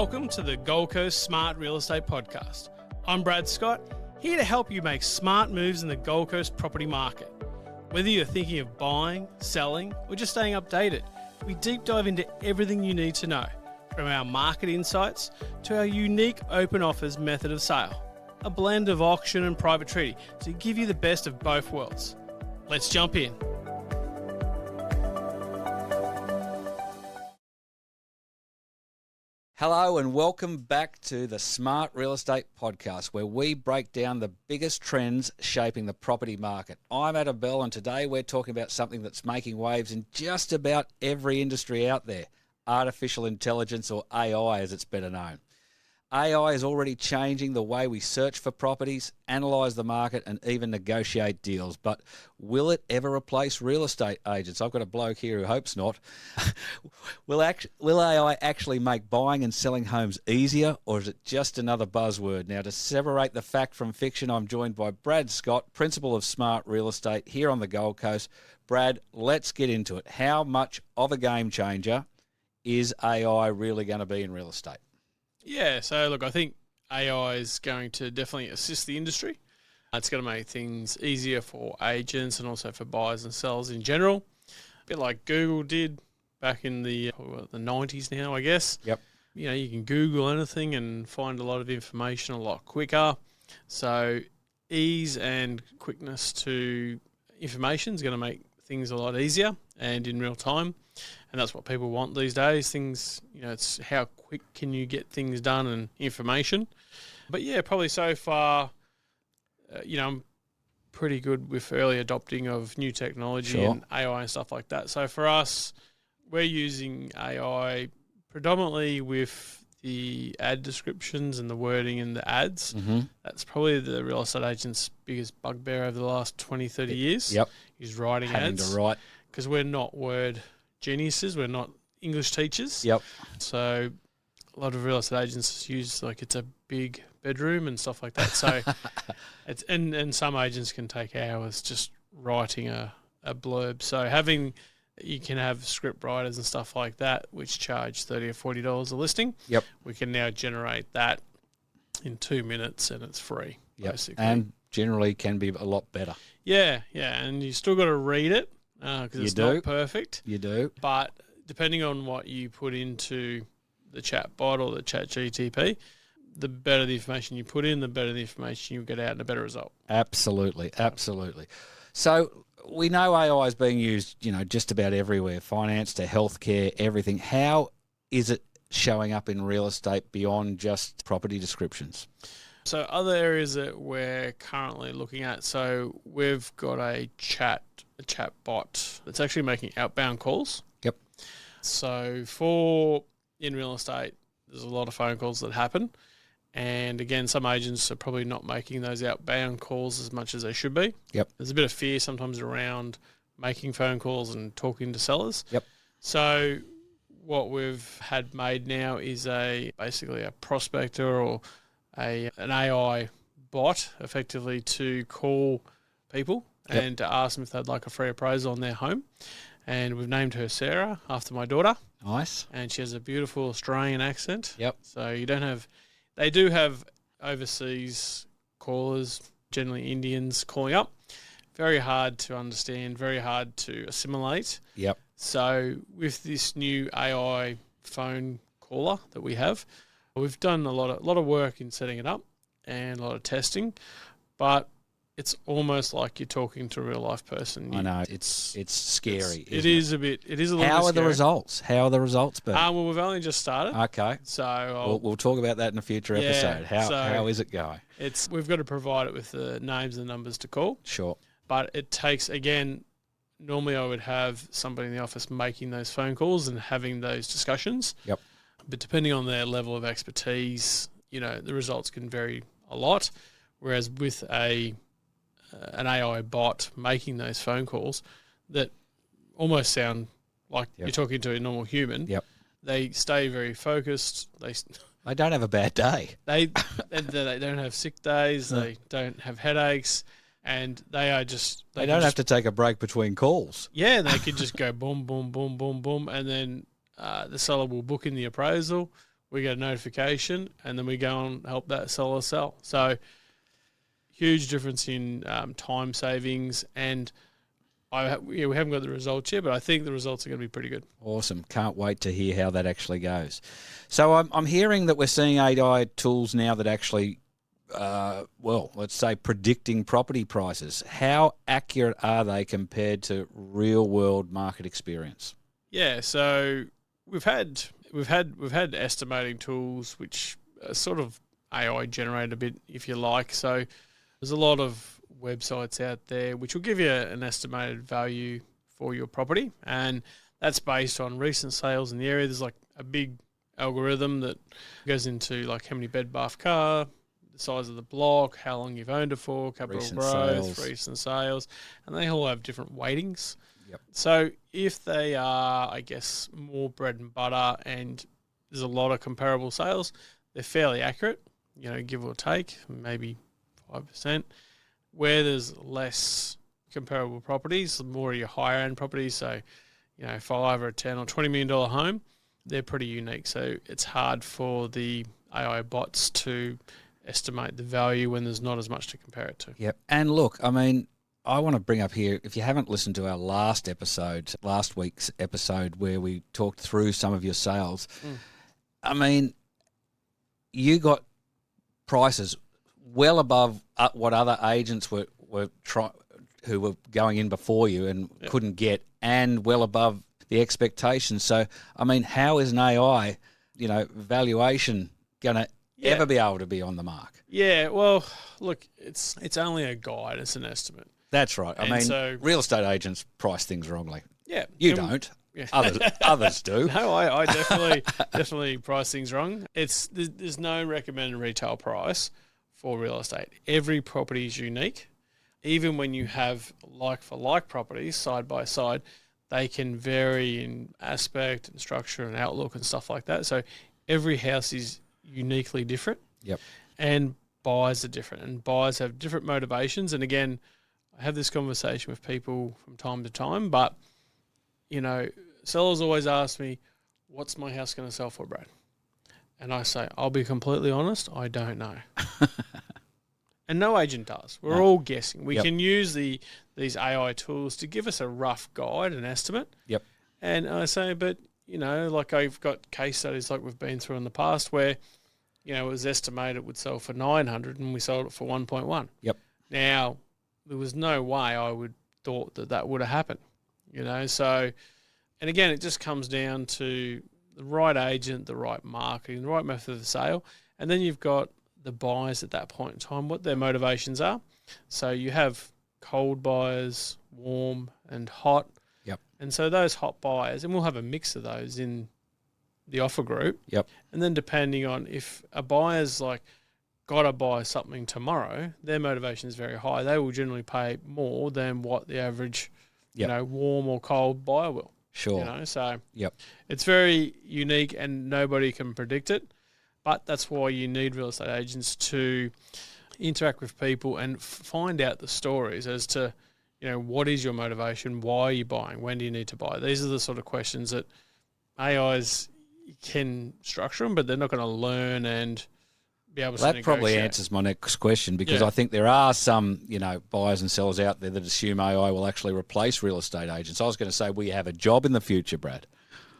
Welcome to the Gold Coast Smart Real Estate Podcast. I'm Brad Scott, here to help you make smart moves in the Gold Coast property market. Whether you're thinking of buying, selling, or just staying updated, we deep dive into everything you need to know, from our market insights to our unique open offers method of sale, a blend of auction and private treaty to give you the best of both worlds. Let's jump in. Hello and welcome back to the Smart Real Estate Podcast, where we break down the biggest trends shaping the property market. I'm Adam Bell, and today we're talking about something that's making waves in just about every industry out there, artificial intelligence, or AI as it's better known. AI is already changing the way we search for properties, analyse the market, and even negotiate deals. But will it ever replace real estate agents? I've got a bloke here who hopes not. Will AI actually make buying and selling homes easier, or is it just another buzzword? Now, to separate the fact from fiction, I'm joined by Brad Scott, Principal of Smart Real Estate here on the Gold Coast. Brad, let's get into it. How much of a game changer is AI really going to be in real estate? Yeah, so look, I think AI is going to definitely assist the industry. It's going to make things easier for agents and also for buyers and sellers in general. A bit like Google did back in the 90s now, I guess. Yep. You know, you can Google anything and find a lot of information a lot quicker. So ease and quickness to information is going to make things a lot easier and in real time. And that's what people want these days. Things, you know, it's how quick can you get things done and information. But yeah, probably so far, I'm pretty good with early adopting of new technology and AI and stuff like that. So for us, we're using AI predominantly with the ad descriptions and the wording in the ads. Mm-hmm. That's probably the real estate agent's biggest bugbear over the last 20, 30 years. Yep. Is writing Having ads. to write. Because we're not word geniuses, we're not English teachers. Yep. So a lot of real estate agents use it's a big bedroom and stuff like that. So it's and some agents can take hours just writing a blurb. So you can have script writers and stuff like that, which charge $30 or $40 a listing. Yep. We can now generate that in 2 minutes and it's free, basically. And generally can be a lot better. Yeah, and you still got to read it because it's not perfect. You do. But depending on what you put into the chat bot or the chat GTP, the better the information you put in, the better the information you get out and a better result. Absolutely. So we know AI is being used, just about everywhere, finance to healthcare, everything. How is it showing up in real estate beyond just property descriptions? So other areas that we're currently looking at, so we've got a chat bot that's actually making outbound calls. Yep. So in real estate, there's a lot of phone calls that happen. And again, some agents are probably not making those outbound calls as much as they should be. Yep. There's a bit of fear sometimes around making phone calls and talking to sellers. Yep. So what we've had made now is basically a prospector or an AI bot effectively to call people and to ask them if they'd like a free appraisal on their home. And we've named her Sarah after my daughter. Nice. And she has a beautiful Australian accent. Yep. So they do have overseas callers, generally Indians, calling up. Very hard to understand, very hard to assimilate. Yep. So with this new AI phone caller that we have, we've done a lot of work in setting it up and a lot of testing, but it's almost like you're talking to a real life person. I know it's scary. It is a little bit scary. How are the results? How are the results been? Well, we've only just started. Okay. So we'll talk about that in a future episode. How is it going? We've got to provide it with the names and numbers to call. Sure. But it takes, again, normally I would have somebody in the office making those phone calls and having those discussions. Yep. But depending on their level of expertise, the results can vary a lot. Whereas with an AI bot making those phone calls that almost sound like you're talking to a normal human, they stay very focused. They don't have a bad day. They don't have sick days. They don't have headaches. And they are just... They don't have to take a break between calls. Yeah, they could just go boom, boom, boom, boom, boom, and then the seller will book in the appraisal. we get a notification, and then we go and help that seller sell. So huge difference in time savings, and we haven't got the results yet, but I think the results are going to be pretty good. Awesome. Can't wait to hear how that actually goes. So I'm hearing that we're seeing AI tools now that actually, let's say predicting property prices. How accurate are they compared to real world market experience? Yeah, so we've had estimating tools which are sort of AI generated a bit, if you like. So there's a lot of websites out there which will give you an estimated value for your property, and that's based on recent sales in the area. There's like a big algorithm that goes into like how many bed, bath, car, the size of the block, how long you've owned it for, capital growth, recent sales, and they all have different weightings. Yep. So if they are, I guess, more bread and butter and there's a lot of comparable sales, they're fairly accurate, give or take, maybe 5%. Where there's less comparable properties, the more your higher end properties, so, $5 or $10 or $20 million home, they're pretty unique. So it's hard for the AI bots to estimate the value when there's not as much to compare it to. Yep. And look, I mean, I want to bring up here, if you haven't listened to our last week's episode where we talked through some of your sales, I mean, you got prices well above what other agents who were going in before you and couldn't get, and well above the expectations. So, I mean, how is an AI, valuation going to ever be able to be on the mark? Yeah, well, look, it's only a guide, it's an estimate. That's right. I mean, real estate agents price things wrongly. Yeah. You don't. Yeah. Others do. No, I definitely price things wrong. There's no recommended retail price for real estate. Every property is unique. Even when you have like-for-like properties side by side, they can vary in aspect and structure and outlook and stuff like that. So every house is uniquely different. Yep. And buyers are different, and buyers have different motivations. And again, I have this conversation with people from time to time, but, sellers always ask me, what's my house going to sell for, Brad? And I say, I'll be completely honest, I don't know. And no agent does. We're all guessing. We can use these AI tools to give us a rough guide, an estimate. Yep. And I say, but, like I've got case studies like we've been through in the past where, it was estimated it would sell for 900 and we sold it for 1.1. Yep. Now, there was no way I would thought that would have happened, So, and again, it just comes down to the right agent, the right marketing, the right method of sale, and then you've got the buyers at that point in time, what their motivations are. So you have cold buyers, warm and hot. Yep. And so those hot buyers, and we'll have a mix of those in the offer group. Yep. And then depending on if a buyer's like, got to buy something tomorrow, their motivation is very high. They will generally pay more than what the average, warm or cold buyer will. Sure. So yep. It's very unique and nobody can predict it. But that's why you need real estate agents to interact with people and find out the stories as to, what is your motivation? Why are you buying? When do you need to buy? These are the sort of questions that AIs can structure them, but they're not going to learn and be able to That probably answers my next question, because I think there are some, buyers and sellers out there that assume AI will actually replace real estate agents. I was going to say we have a job in the future, Brad.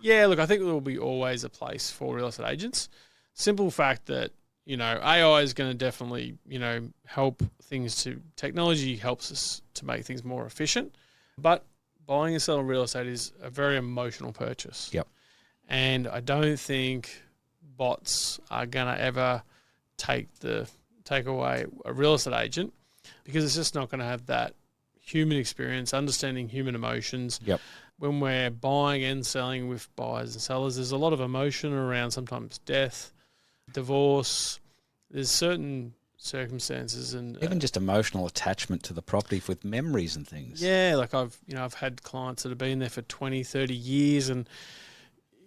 Yeah, look, I think there will be always a place for real estate agents. Simple fact that, AI is going to definitely, help things technology helps us to make things more efficient. But buying and selling real estate is a very emotional purchase. Yep. And I don't think bots are going to ever take away a real estate agent, because it's just not going to have that human experience, understanding human emotions. Yep. When we're buying and selling with buyers and sellers, there's a lot of emotion around sometimes death, divorce. There's certain circumstances and even just emotional attachment to the property with memories and things. Yeah, like I've had clients that have been there for 20, 30 years, and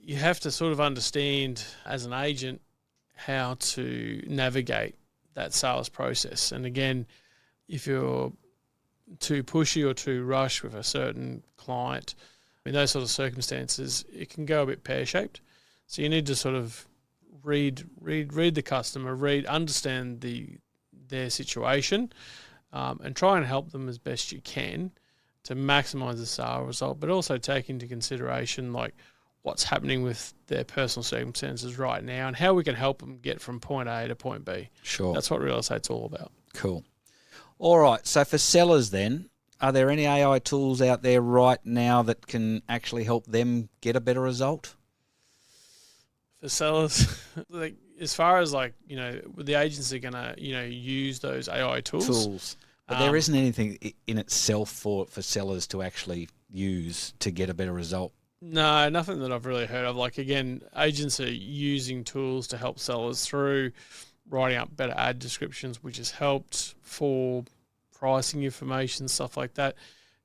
you have to sort of understand as an agent how to navigate that sales process. And again, if you're too pushy or too rush with a certain client, in those sort of circumstances, it can go a bit pear-shaped. So you need to sort of read the customer, understand their situation, and try and help them as best you can to maximise the sale result, but also take into consideration like what's happening with their personal circumstances right now and how we can help them get from point A to point B. Sure. That's what real estate's all about. Cool. All right. So for sellers then, are there any AI tools out there right now that can actually help them get a better result? For sellers, like, as far as like, the agents are going to, use those AI tools. But there isn't anything in itself for sellers to actually use to get a better result. No, nothing that I've really heard of. Like, again, agents are using tools to help sellers through writing up better ad descriptions, which has helped for pricing information, stuff like that.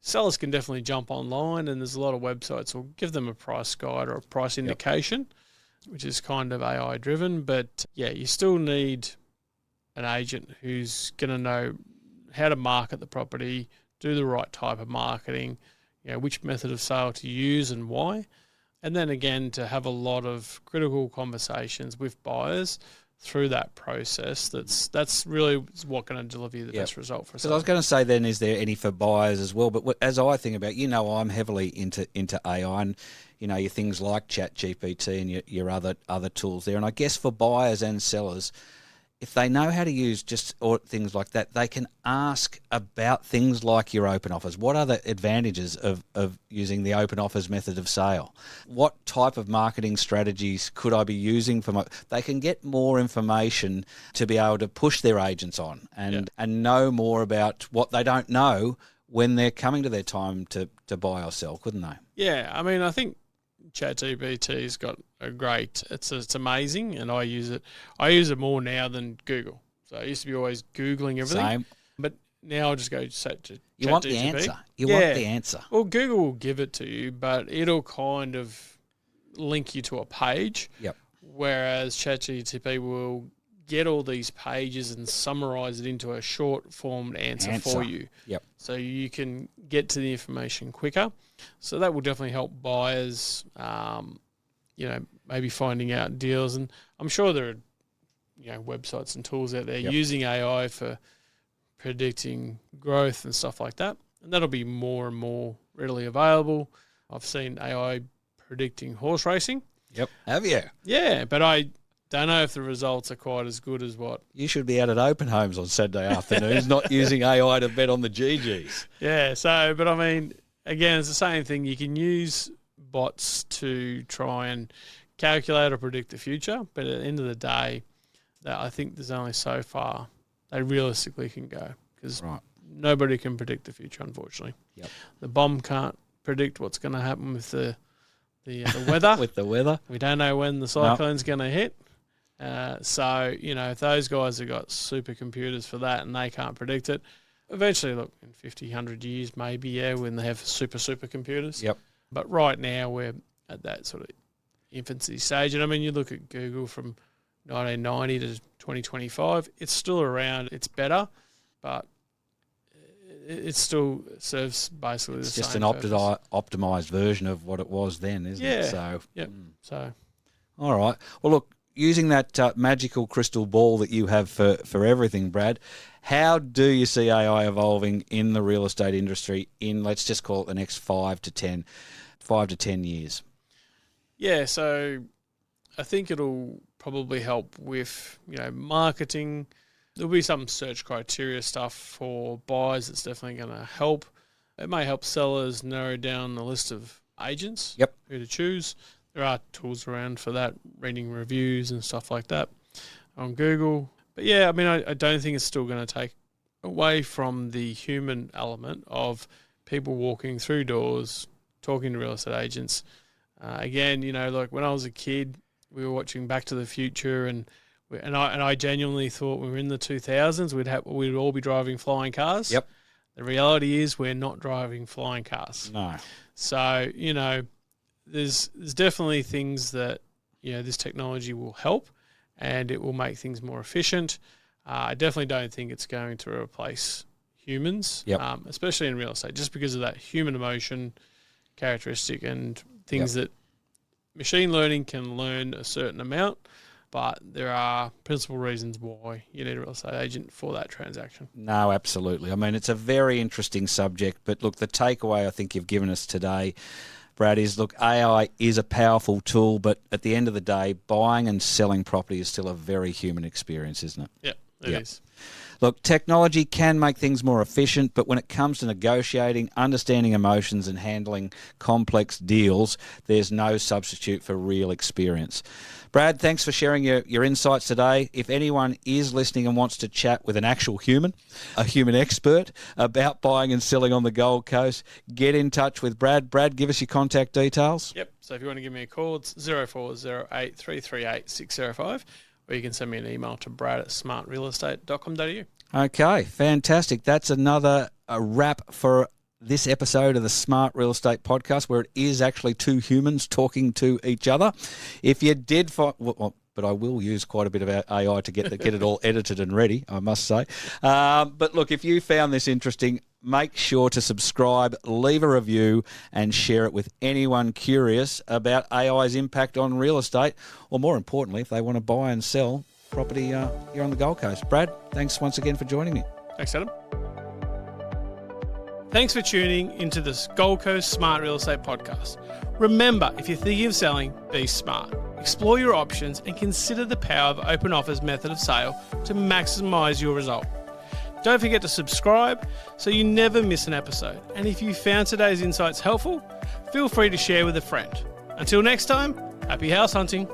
Sellers can definitely jump online, and there's a lot of websites will give them a price guide or a price indication, which is kind of AI driven. But yeah, you still need an agent who's going to know how to market the property, do the right type of marketing, which method of sale to use and why. And then again, to have a lot of critical conversations with buyers through that process. That's really what's going to deliver you the best result for us. So I was going to say then, is there any for buyers as well? But as I think about, I'm heavily into AI and, your things like ChatGPT and your other tools there. And I guess for buyers and sellers, if they know how to use things like that, they can ask about things like your open offers. What are the advantages of using the open offers method of sale? What type of marketing strategies could I be using they can get more information to be able to push their agents on and know more about what they don't know when they're coming to their time to buy or sell, couldn't they? Yeah, I mean, I think ChatGPT's got it's amazing, and I use it more now than Google. So I used to be always Googling everything. Same. But now I'll just go to ChatGPT. You want the answer. Want the answer. Well, Google will give it to you, but it'll kind of link you to a page. Yep. Whereas ChatGPT will get all these pages and summarize it into a short formed answer for you. Yep. So you can get to the information quicker. So that will definitely help buyers, maybe finding out deals. And I'm sure there are, websites and tools out there using AI for predicting growth and stuff like that. And that'll be more and more readily available. I've seen AI predicting horse racing. Yep. Have you? Yeah, but I don't know if the results are quite as good as what. You should be out at open homes on Saturday afternoons, not using AI to bet on the GGs. Yeah, but I mean, again, it's the same thing. You can use bots to try and calculate or predict the future, but at the end of the day, I think there's only so far they realistically can go because nobody can predict the future, unfortunately. Yep. The bomb can't predict what's going to happen with the weather. With the weather. We don't know when the cyclone's going to hit. So, if those guys have got supercomputers for that and they can't predict it, eventually, look, in 50, 100 years, maybe, when they have supercomputers. Yep. But right now, we're at that sort of infancy stage. And, I mean, you look at Google from 1990 to 2025, it's still around. It's better, but it still serves basically the same It's just an optimized version of what it was then, isn't it? So, So, all right. Well, look, using that magical crystal ball that you have for everything, Brad, how do you see AI evolving in the real estate industry in, let's just call it, the next 5 to 10 years? Yeah, so I think it'll probably help with, marketing. There'll be some search criteria stuff for buyers that's definitely going to help. It may help sellers narrow down the list of agents who to choose. There are tools around for that, reading reviews and stuff like that on Google. But yeah, I mean, I don't think it's still going to take away from the human element of people walking through doors, talking to real estate agents. Again, like when I was a kid, we were watching Back to the Future, and I genuinely thought we were in the 2000s, we'd all be driving flying cars. Yep. The reality is we're not driving flying cars. No. So, there's definitely things that, this technology will help and it will make things more efficient. I definitely don't think it's going to replace humans, especially in real estate, just because of that human emotion characteristic and things that machine learning can learn a certain amount. but there are principal reasons why you need a real estate agent for that transaction. No, absolutely. I mean, it's a very interesting subject, but look, the takeaway I think you've given us today, Brad, is look, AI is a powerful tool, but at the end of the day, buying and selling property is still a very human experience, isn't it? Yep, it is. Look, technology can make things more efficient, but when it comes to negotiating, understanding emotions and handling complex deals, there's no substitute for real experience. Brad, thanks for sharing your insights today. If anyone is listening and wants to chat with an actual human, a human expert, about buying and selling on the Gold Coast, get in touch with Brad. Brad, give us your contact details. Yep, so if you want to give me a call, it's 0408 338 605. Or you can send me an email to brad@smartrealestate.com.au. Okay, fantastic. That's a wrap for this episode of the Smart Real Estate Podcast, where it is actually two humans talking to each other. If you did find... but I will use quite a bit of AI to get it all edited and ready, I must say. But look, if you found this interesting, make sure to subscribe, leave a review, and share it with anyone curious about AI's impact on real estate, or more importantly, if they want to buy and sell property here on the Gold Coast. Brad, thanks once again for joining me. Thanks, Adam. Thanks for tuning into the Gold Coast Smart Real Estate Podcast. Remember, if you're thinking of selling, be smart. Explore your options and consider the power of open offers method of sale to maximise your result. Don't forget to subscribe so you never miss an episode. And if you found today's insights helpful, feel free to share with a friend. Until next time, happy house hunting.